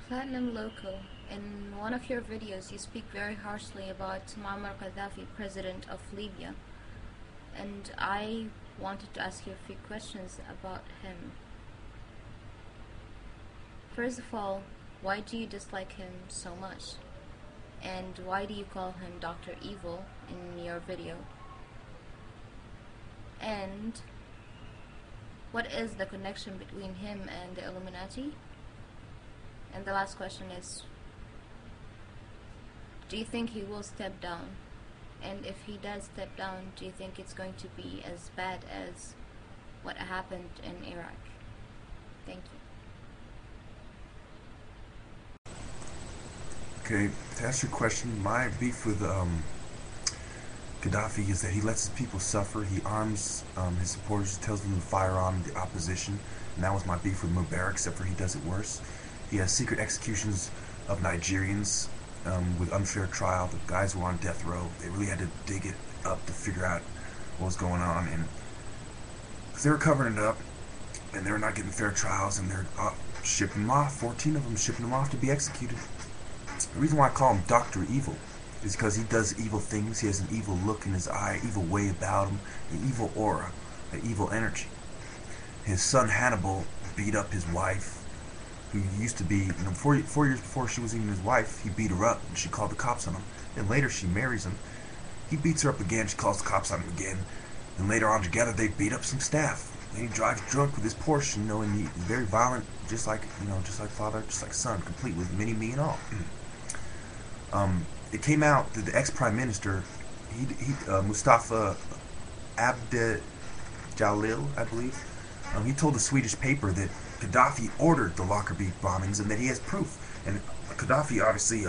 Platinum Loco, in one of your videos you speak very harshly about Muammar Gaddafi, president of Libya, and I wanted to ask you a few questions about him. First of all, why do you dislike him so much? And why do you call him Dr. Evil in your video? And what is the connection between him and the Illuminati? And the last question is, do you think he will step down? And if he does step down, do you think it's going to be as bad as what happened in Iraq? Thank you. Okay, to answer your question, my beef with Gaddafi is that he lets his people suffer. He arms his supporters, tells them to fire on the opposition. And that was my beef with Mubarak, except for he does it worse. He has secret executions of Nigerians with unfair trial. The guys were on death row. They really had to dig it up to figure out what was going on. And because they were covering it up, and they were not getting fair trials, and they're shipping them off, 14 of them shipping them off to be executed. The reason why I call him Dr. Evil is because he does evil things. He has an evil look in his eye, evil way about him, an evil aura, an evil energy. His son Hannibal beat up his wife, who used to be, 4 years before she was even his wife, he beat her up and she called the cops on him. And later she marries him. He beats her up again, she calls the cops on him again. And later on together they beat up some staff. And he drives drunk with his Porsche, and he's very violent, just like father, just like son, complete with mini-me and all. It came out that the ex-prime minister, Mustafa Abdel-Jalil, I believe, he told the Swedish paper that Gaddafi ordered the Lockerbie bombings and that he has proof. And Gaddafi, obviously,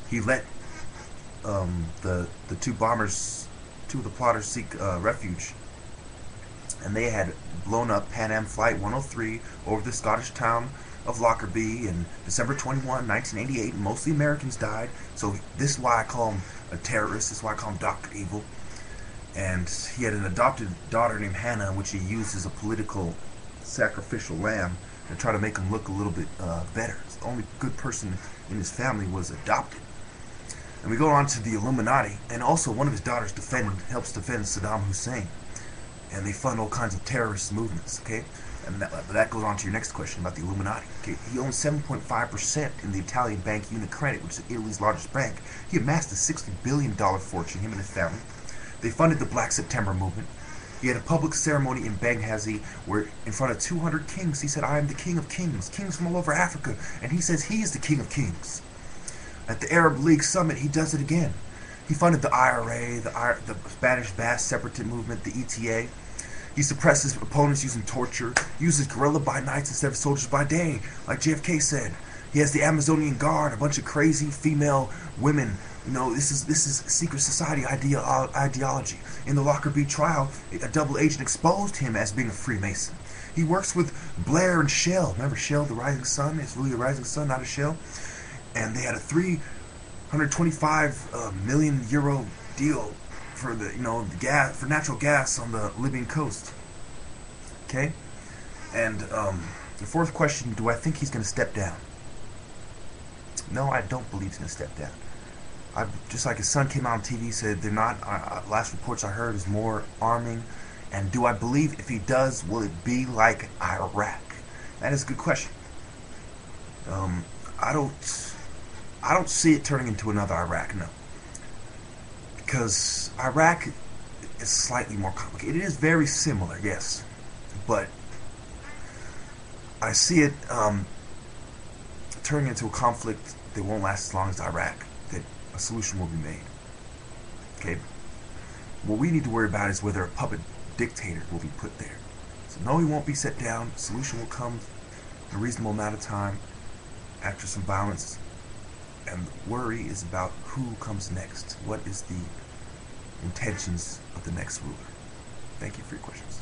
he let the two of the plotters seek refuge. And they had blown up Pan Am Flight 103 over the Scottish town of Lockerbie in December 21, 1988. Mostly Americans died. So this is why I call him a terrorist. This is why I call him Dr. Evil. And he had an adopted daughter named Hannah, which he used as a political sacrificial lamb to try to make him look a little bit better. The only good person in his family was adopted. And we go on to the Illuminati, and also one of his daughters helps defend Saddam Hussein. And they fund all kinds of terrorist movements, okay? And that goes on to your next question about the Illuminati. Okay, he owns 7.5% in the Italian bank Unicredit, which is Italy's largest bank. He amassed a $60 billion fortune, him and his family. They funded the Black September movement. He had a public ceremony in Benghazi where, in front of 200 kings, he said, "I am the king of kings, kings from all over Africa." And he says he is the king of kings. At the Arab League summit, he does it again. He funded the IRA, the Spanish Basque Separatist movement, the ETA. He suppresses opponents using torture, uses guerrilla by night instead of soldiers by day, like JFK said. He has the Amazonian Guard, a bunch of crazy female women. This is secret society ideology. In the Lockerbie trial, a double agent exposed him as being a Freemason. He works with Blair and Shell. Remember Shell, the rising sun? It's really a rising sun, not a shell. And they had a 325 million euro deal for the gas, for natural gas on the Libyan coast. Okay, and the fourth question: do I think he's going to step down? No, I don't believe he's going to step down. Just like his son came out on TV, said they're not. Last reports I heard is more arming. And do I believe if he does, will it be like Iraq? That is a good question. I don't see it turning into another Iraq, no. Because Iraq is slightly more complicated. It is very similar, yes. But I see it turning into a conflict that won't last as long as Iraq. That a solution will be made. Okay? What we need to worry about is whether a puppet dictator will be put there. So no, he won't be set down. A solution will come in a reasonable amount of time after some violence. And the worry is about who comes next. What is the intentions of the next ruler? Thank you for your questions.